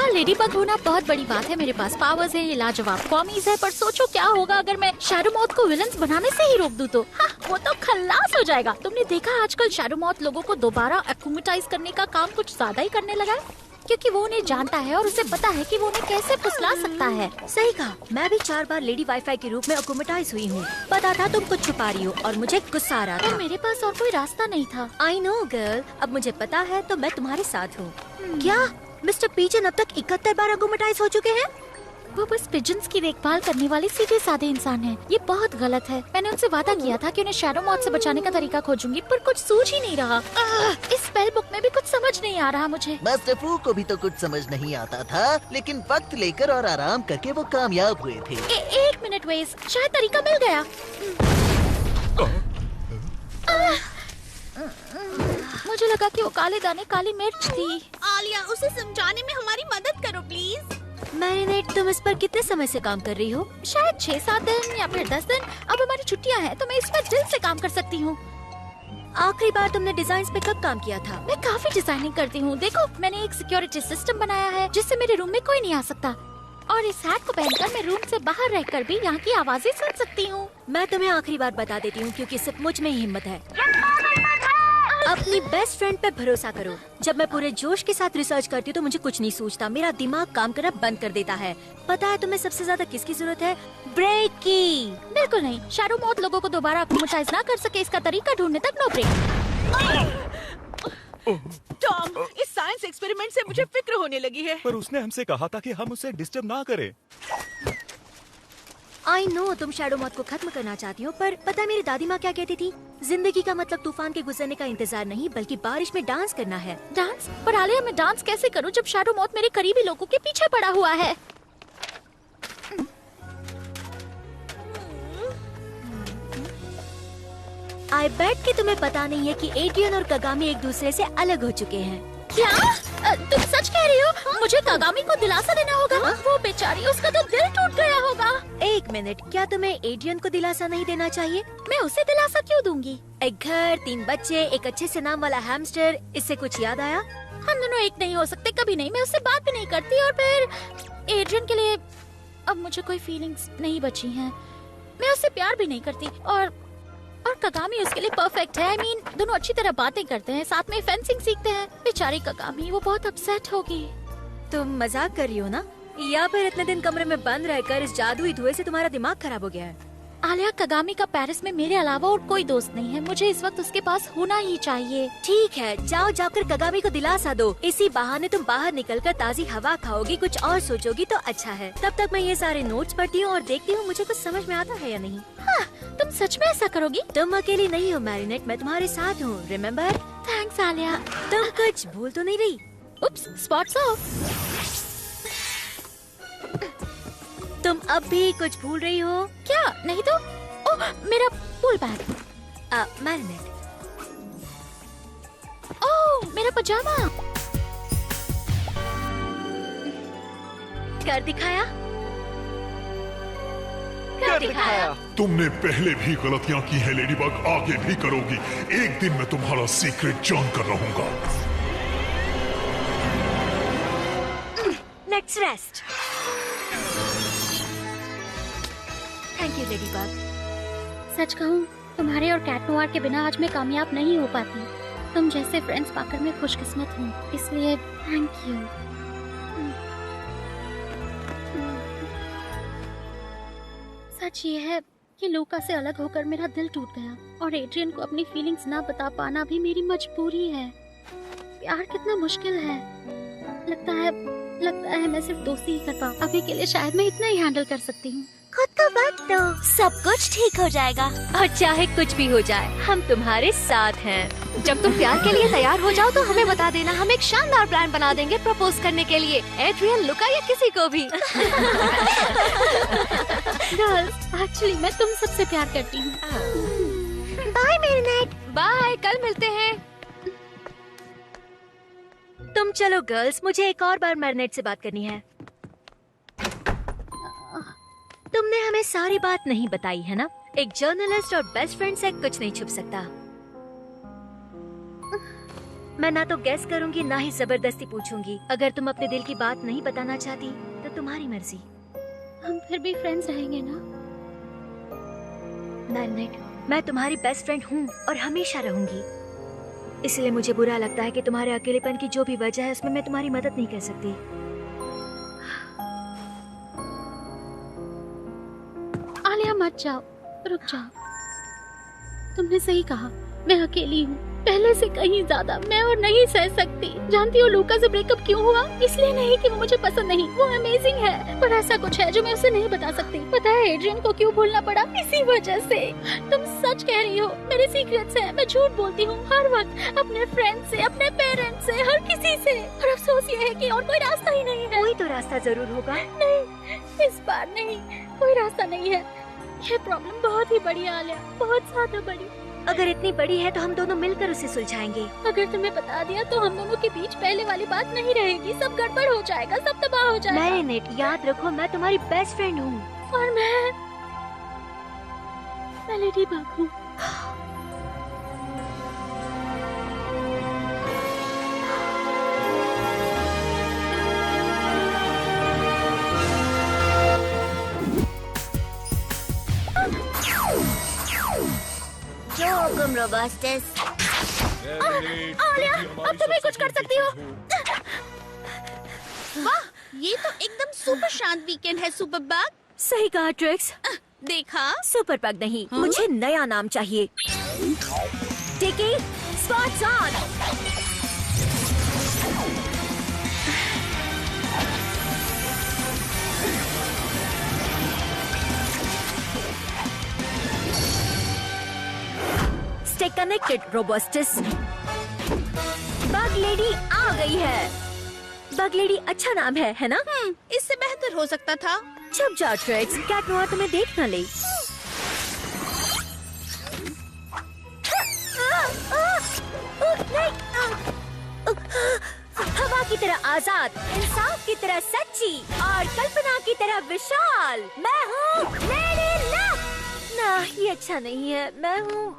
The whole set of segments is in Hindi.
हाँ, लेडी बग होना बहुत बड़ी बात है। मेरे पास पावर्स है, ये लाजवाब कॉमीज है, पर सोचो क्या होगा अगर मैं शैडो मॉथ को विलन्स बनाने से ही रोक दूं तो। हाँ, वो तो खल्लास हो जाएगा। तुमने देखा आजकल शैडो मॉथ लोगों को दोबारा एक्यूमेटाइज करने का काम कुछ ज्यादा ही करने लगा है, क्योंकि वो उन्हें जानता है और उसे पता है कि वो उन्हें कैसे फुसला सकता है। सही कहा, मैं भी 4 बार लेडी वाईफाई के रूप में एक्यूमेटाइज हुई हूँ। पता था तुम कुछ छुपा रही हो और मुझे गुस्सा आ रहा था। पर मेरे पास और कोई रास्ता नहीं था। आई नो गर्ल, अब मुझे पता है तो मैं तुम्हारे साथ हूँ। क्या मिस्टर पिजन अब तक 71 बार एक्यूमेटाइज हो चुके हैं? वो बस पिजन्स की देखभाल करने वाले सीधे साधे इंसान हैं। ये बहुत गलत है। मैंने उनसे वादा किया था कि उन्हें शैडो मॉथ से बचाने का तरीका खोजूंगी, पर कुछ सूझ ही नहीं रहा। इस स्पेल बुक में भी कुछ समझ नहीं आ रहा मुझे। मास्टर फू को भी तो कुछ समझ नहीं आता था, लेकिन वक्त लेकर और आराम करके वो कामयाब हुए थे। एक मिनट वेस, शायद तरीका मिल गया। मुझे लगा कि वो काले दाने काली मिर्च थी। आलिया, उसे समझाने में हमारी मदद करो प्लीज। मैरिनेट, तुम इस पर कितने समय से काम कर रही हो? शायद 6-7 दिन या फिर 10 दिन। अब हमारी छुट्टियां हैं तो मैं इस पर दिल से काम कर सकती हूँ। आखिरी बार तुमने डिजाइन पे कब काम किया था? मैं काफी डिजाइनिंग करती हूँ। देखो, मैंने एक सिक्योरिटी सिस्टम बनाया है जिससे मेरे रूम में कोई नहीं आ सकता, और इस हैट को पहनकर मैं रूम से बाहर रहकर भी यहाँ की आवाजें सुन सकती हूँ। मैं तुम्हें आखिरी बार बता देती हूँ, क्योंकि सिर्फ मुझ में ही हिम्मत है। अपनी बेस्ट फ्रेंड पे भरोसा करो। जब मैं पूरे जोश के साथ रिसर्च करती हूँ तो मुझे कुछ नहीं सूझता। मेरा दिमाग काम करना बंद कर देता है। पता है तुम्हें सबसे ज्यादा किसकी जरूरत है? ब्रेक की। बिल्कुल नहीं, शैडो मॉथ लोगों को दोबारा एक्यूमेटाइज ना कर सके इसका तरीका ढूंढने तक नो ब्रेक। टॉम, इस साइंस एक्सपेरिमेंट से मुझे फिक्र होने लगी है। पर उसने हमसे कहा था कि हम उसे डिस्टर्ब ना करें। आई नो तुम शैडो मॉथ को खत्म करना चाहती हो, पर पता है मेरी दादी माँ क्या कहती थी? जिंदगी का मतलब तूफान के गुजरने का इंतजार नहीं, बल्कि बारिश में डांस करना है। डांस? पर आलिया, मैं डांस कैसे करूँ जब शैडो मॉथ मेरे करीबी लोगों के पीछे पड़ा हुआ है? आई बेट कि तुम्हें पता नहीं है कि एड्रियन और कगामी एक दूसरे से अलग हो चुके हैं। क्या तुम सच कह रही हो? मुझे कागामी को दिलासा देना होगा। वो बेचारी, उसका तो दिल टूट गया होगा। एक मिनट, क्या तुम्हें एड्रियन को दिलासा नहीं देना चाहिए? मैं उसे दिलासा क्यों दूंगी? एक घर, 3 बच्चे, एक अच्छे से नाम वाला हैमस्टर, इससे कुछ याद आया? हम दोनों एक नहीं हो सकते, कभी नहीं। मैं उससे बात भी नहीं करती, और फिर एड्रियन के लिए अब मुझे कोई फीलिंग्स नहीं बची हैं। मैं उससे प्यार भी नहीं करती, और कगामी उसके लिए परफेक्ट है। I mean, दोनों अच्छी तरह बातें करते हैं, साथ में फेंसिंग सीखते हैं। बेचारी कगामी, वो बहुत अपसेट होगी। तुम मजाक कर रही हो ना? या फिर इतने दिन कमरे में बंद रहकर इस जादुई धुएं से तुम्हारा दिमाग खराब हो गया है? आलिया, कगामी का पेरिस में मेरे अलावा और कोई दोस्त नहीं है। मुझे इस वक्त उसके पास होना ही चाहिए। ठीक है, जाओ जाकर कगामी को दिलासा दो। इसी बहाने तुम बाहर निकलकर ताज़ी हवा खाओगी, कुछ और सोचोगी तो अच्छा है। तब तक मैं ये सारे नोट्स पढ़ती हूँ और देखती हूँ मुझे कुछ समझ में आता है या नहीं। हाँ, तुम सच में ऐसा करोगी? तुम अकेली नहीं हो मैरिनेट, मैं तुम्हारे साथ हूँ, रिमेम्बर? थैंक्स आलिया। तुम कुछ भूल तो नहीं रही? उप्स, स्पॉट्स ऑफ। तुम अब भी कुछ भूल रही हो? क्या? नहीं तो? ओह, मेरा पूल बैग। मैरिनेट। ओह, मेरा पजामा। कर दिखाया? कर दिखाया। तुमने पहले भी गलतियां की है लेडीबग, आगे भी करोगी। एक दिन मैं तुम्हारा सीक्रेट जान कर रहूंगा। Let's rest. Thank you ladybug. सच कहूँ, तुम्हारे और कैट नोयर के बिना आज मैं कामयाब नहीं हो पाती। तुम जैसे फ्रेंड्स पाकर मैं खुशकिस्मत हूँ, इसलिए थैंक यू। सच ये है कि लूका से अलग होकर मेरा दिल टूट गया, और एड्रियन को अपनी फीलिंग्स ना बता पाना भी मेरी मजबूरी है। प्यार कितना मुश्किल है। लगता है मैं सिर्फ दोस्ती ही कर पाऊँ। अभी के लिए शायद मैं इतना ही हैंडल कर सकती हूँ। खुद को वक्त दो, सब कुछ ठीक हो जाएगा। और चाहे कुछ भी हो जाए, हम तुम्हारे साथ हैं। जब तुम प्यार के लिए तैयार हो जाओ तो हमें बता देना, हम एक शानदार प्लान बना देंगे प्रपोज करने के लिए, एड्रियन, लुका या किसी को भी। गर्ल्स, एक्चुअली मैं तुम सबसे प्यार करती हूँ। Bye marinate. बाय, कल मिलते हैं। तुम चलो गर्ल्स, मुझे एक और बार मैरिनेट से बात करनी है। तुमने हमें सारी बात नहीं बताई है ना? एक जर्नलिस्ट और बेस्ट फ्रेंड से कुछ नहीं छुप सकता। मैं ना तो गैस करूंगी ना ही जबरदस्ती पूछूंगी। अगर तुम अपने दिल की बात नहीं बताना चाहती तो तुम्हारी मर्जी। हम फिर भी फ्रेंड्स रहेंगे ना? मैग्नेट, मैं तुम्हारी बेस्ट फ्रेंड हूँ और हमेशा रहूंगी। इसलिए मुझे बुरा लगता है कि तुम्हारे अकेलेपन की जो भी वजह है उसमें मैं तुम्हारी मदद नहीं कर सकती। आलिया मत जाओ, रुक जाओ। तुमने सही कहा, मैं अकेली हूँ, पहले से कहीं ज्यादा। मैं और नहीं सह सकती। जानती हो लूका से ब्रेकअप क्यों हुआ? इसलिए नहीं कि वो मुझे पसंद नहीं, वो अमेजिंग है, पर ऐसा कुछ है जो मैं उसे नहीं बता सकती। पता है एड्रियन को क्यों भूलना पड़ा? इसी वजह से। तुम सच कह रही हो, मेरे सीक्रेट्स हैं, मैं झूठ बोलती हूँ हर वक्त, अपने फ्रेंड से, अपने पेरेंट्स से, हर किसी से। और अफसोस ये है कि और कोई रास्ता ही नहीं है। कोई तो रास्ता जरूर होगा। नहीं, इस बार नहीं, कोई रास्ता नहीं है। ये प्रॉब्लम बहुत ही बड़ी है आलिया, बहुत ज्यादा बड़ी। अगर इतनी बड़ी है तो हम दोनों मिलकर उसे सुलझाएंगे। अगर तुम्हें बता दिया तो हम दोनों के बीच पहले वाली बात नहीं रहेगी, सब गड़बड़ हो जाएगा, सब तबाह हो जाएगा। मैरिनेट, याद रखो मैं तुम्हारी बेस्ट फ्रेंड हूँ। और मैं लेडी बग हूँ। जो हुक्म रोबस्टस। आलिया, अब तुम भी कुछ कर सकती हो। वाह, ये तो एकदम सुपर शांत वीकेंड है सुपर बग। सही कहा ट्रिक्स। देखा? सुपर पग नहीं, मुझे नया नाम चाहिए। Tikki, spots on. Stay connected Robustus. Bug lady आ गई है। बग लेडी अच्छा नाम है ना? इससे बेहतर हो सकता था। चुप जाओ ट्रिक्स, कैट नोआ तुम्हें देख न ले। हवा की तरह आजाद, इंसाफ की तरह सच्ची और कल्पना की तरह विशाल, मैं हूँ लेडी लक। ना, ये अच्छा नहीं है। मैं हूँ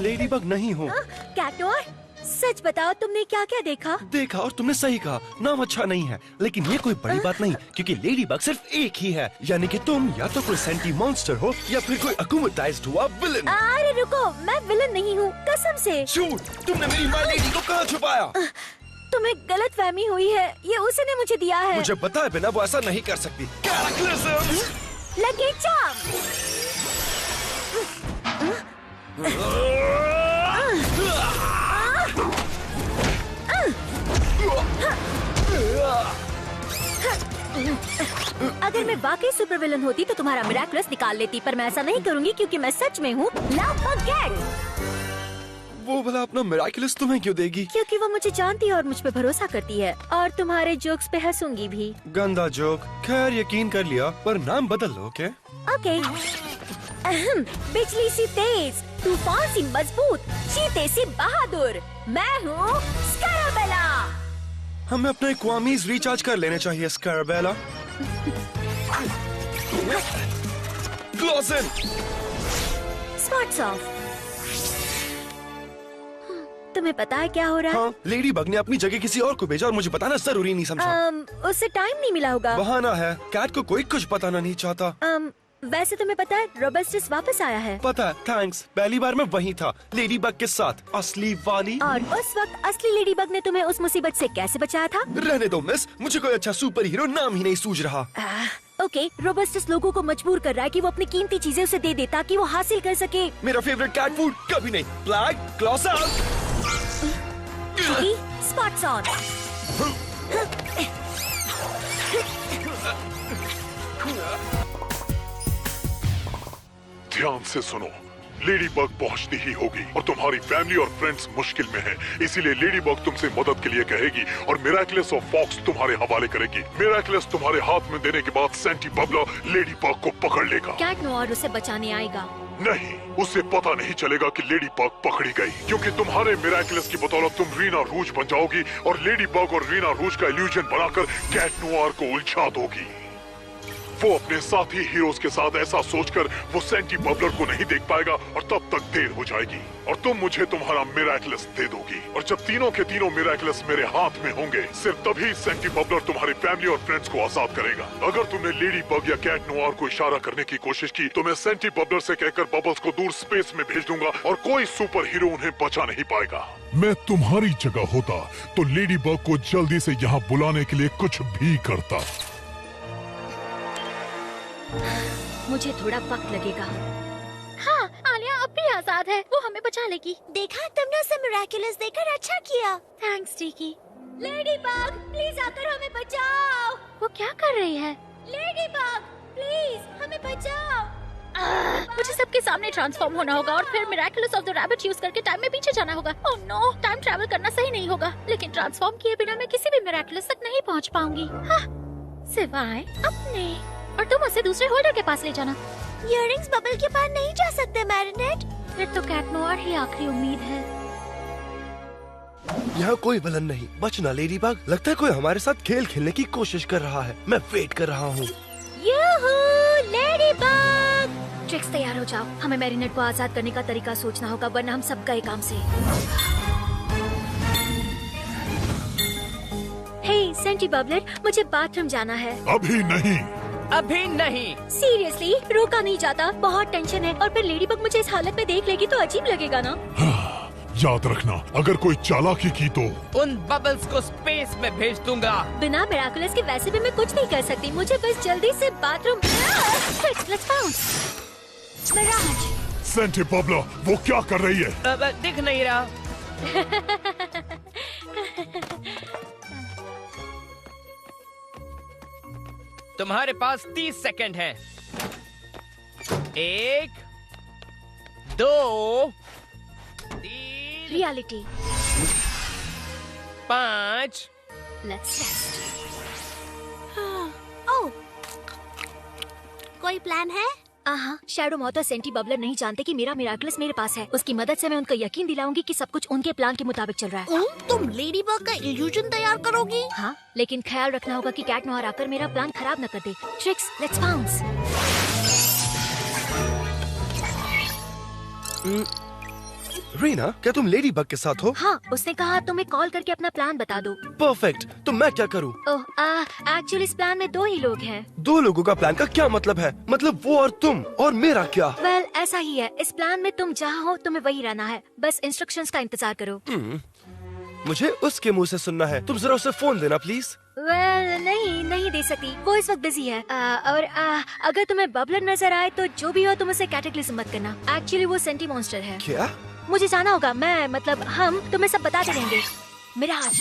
लेडी बग नहीं हो। कैटोर, सच बताओ तुमने क्या क्या देखा? देखा और तुमने सही कहा, नाम अच्छा नहीं है, लेकिन ये कोई बड़ी बात नहीं, क्योंकि लेडी बग सिर्फ एक ही है। यानी कि तुम या तो कोई सेंटी मॉन्स्टर हो या फिर कोई अकुमुटाइज्ड हुआ विलन। अरे रुको, मैं विलन नहीं हूँ, कसम से। झूठ, तुमने मेरी माय लेडी को कहाँ छुपाया? तुम्हें गलतफहमी हुई है, ये उसी ने मुझे दिया है। मुझे बताए बिना वो ऐसा नहीं कर सकती। कैटक्लिज्म। Lucky charm. अगर मैं वाकई सुपर विलन होती तो तुम्हारा मिराकुलस निकाल लेती, पर मैं ऐसा नहीं करूंगी क्योंकि मैं सच में हूँ लव बग गैंग। वो भला अपना मिराकुलस तुम्हें क्यों देगी? क्योंकि वो मुझे जानती है और मुझ पे भरोसा करती है, और तुम्हारे जोक्स पे हंसूंगी भी। गंदा जोक। खैर यकीन कर लिया, पर नाम बदल लो। ओके बिजली सी तेज, तूफान सी मजबूत, चीते सी बहादुर, मैं हूँ स्कारबेला। हमें अपने क्वामीज रिचार्ज कर लेने चाहिए Scarabella. Close in. Spots off. तुम्हें पता है क्या हो रहा है? हाँ, लेडी बग ने अपनी जगह किसी और को भेजा और मुझे बताना जरूरी नहीं समझा। उससे टाइम नहीं मिला होगा। बहाना है, कैट को कोई कुछ बताना नहीं चाहता। वैसे तुम्हें पता है रोबस्टस वापस आया है। पता है, थैंक्स। पहली बार मैं वहीं था, लेडी बग के साथ, असली वाली। और उस वक्त असली लेडी बग ने तुम्हें उस मुसीबत से कैसे बचाया था? रहने दो मिस, मुझे कोई अच्छा सुपर हीरो नाम ही नहीं सूझ रहा। ओके, रोबस्टस लोगों को मजबूर कर रहा है कि वो अपनी कीमती चीजें उसे दे दे ताकि वो हासिल कर सके। मेरा फेवरेट कैट फूड कभी नहीं। Black claws out. Spots on. ध्यान से सुनो, लेडी बग पहुंचती ही होगी और तुम्हारी फैमिली और फ्रेंड्स मुश्किल में हैं। इसीलिए लेडी बग तुमसे मदद के लिए कहेगी और मिराकुलस और फॉक्स तुम्हारे हवाले करेगी। मिराकुलस तुम्हारे हाथ में देने के बाद सेंटी बबला लेडी बग को पकड़ लेगा। कैट नोआर उसे बचाने आएगा। नहीं, उसे पता नहीं चलेगा कि लेडी बग पकड़ी गई, क्योंकि तुम्हारे मिराकुलस की बदौलत तुम रीना रूज बन जाओगी और लेडी बग और रीना रूज का इल्यूजन बनाकर कैट नोआर को उलझा दोगी। वो अपने साथी हीरोज के साथ ऐसा सोचकर वो सेंटी बबलर को नहीं देख पाएगा और तब तक देर हो जाएगी और तुम मुझे तुम्हारा मिरेकलस दे दोगी और जब तीनों के तीनों मिरेकलस मेरे हाथ में होंगे सिर्फ तभी सेंटी बबलर तुम्हारी फैमिली और फ्रेंड्स को आजाद करेगा। अगर तुमने लेडी बग या कैट नोआर को इशारा करने की कोशिश की तो मैं सेंटी बबलर से कहकर बबल्स को दूर स्पेस में भेज दूंगा और कोई सुपर हीरो उन्हें बचा नहीं पाएगा। मैं तुम्हारी जगह होता तो लेडी बग को जल्दी से यहाँ बुलाने के लिए कुछ भी करता। मुझे थोड़ा वक्त लगेगा। हाँ, आलिया अब भी आजाद है, वो हमें बचा लेगी। देखा तुमने उसे मिरेकुलस देकर अच्छा किया। थैंक्स टीकी। लेडी बग प्लीज आकर हमें बचाओ। वो क्या कर रही है? लेडी बग प्लीज हमें बचाओ। मुझे सबके सामने ट्रांसफॉर्म होना होगा और फिर miraculous of the rabbit use करके टाइम में पीछे जाना होगा। ओह नो, टाइम ट्रैवल करना सही नहीं होगा, लेकिन ट्रांसफॉर्म किए बिना मैं किसी भी मिरेकुलस तक नहीं पहुंच पाऊंगी। हाँ, सिवाय अपने। और तुम उसे दूसरे होल्डर के पास ले जाना। इयररिंग्स बबल के पार नहीं जा सकते मैरिनेट। फिर तो कैट नोआर ही आखिरी उम्मीद है। यहाँ कोई विलन नहीं। बचना लेडी बग, लगता है कोई हमारे साथ खेल खेलने की कोशिश कर रहा है। मैं वेट कर रहा हूँ। यूहू लेडी बग। ट्रिक्स तैयार हो जाओ, हमें मैरिनेट को आजाद करने का तरीका सोचना होगा वरना हम सब गए काम से। हे सेंटी बबलर, मुझे बाथरूम जाना है। अभी नहीं। अभी नहीं। सीरियसली रोका नहीं जाता, बहुत टेंशन है और फिर लेडी बग मुझे इस हालत में देख लेगी तो अजीब लगेगा ना। याद रखना, अगर कोई चालाकी की तो उन बबल्स को स्पेस में भेज दूंगा। बिना मिरेकुलस के वैसे भी मैं कुछ नहीं कर सकती, मुझे बस जल्दी से बाथरूम। मिराज। सेंटी बबलर वो क्या कर रही है? दिख नहीं रहा। तुम्हारे पास 30 सेकंड है। 1 2 3 रियलिटी। 5 let's rest. ओह, कोई प्लान है? हाँ, शैडो मॉथ और सेंटी बबलर नहीं जानते कि मेरा मिरेकुलस मेरे पास है। उसकी मदद से मैं उनको यकीन दिलाऊंगी कि सब कुछ उनके प्लान के मुताबिक चल रहा है। तुम लेडी बग का इल्यूजन तैयार करोगी? हाँ, लेकिन ख्याल रखना होगा कि कैट नोआर आकर मेरा प्लान खराब न कर दे। Tricks, let's bounce. रीना, क्या तुम लेडी बग के साथ हो? हाँ, उसने कहा तुम्हें कॉल करके अपना प्लान बता दो। परफेक्ट। तो मैं क्या करूँ? ओह, एक्चुअली इस प्लान में 2 ही लोग हैं। 2 लोगों का प्लान का क्या मतलब है? मतलब वो और तुम, और मेरा क्या? वेल, ऐसा ही है। इस प्लान में तुम जहाँ हो तुम्हें वही रहना है, बस इंस्ट्रक्शंस का इंतजार करो। मुझे उसके मुंह से सुनना है। तुम जरा उसे फोन देना प्लीज। वेल, नहीं दे सकती, वो इस वक्त बिजी है। और अगर तुम्हें बबलर नजर आए तो जो भी हो तुम उसे कैटेक्लिज्म मत करना। एक्चुअली वो सेंटी मॉन्स्टर है। क्या? मुझे जाना होगा, हम तुम्हें सब बताते रहेंगे। मिराज।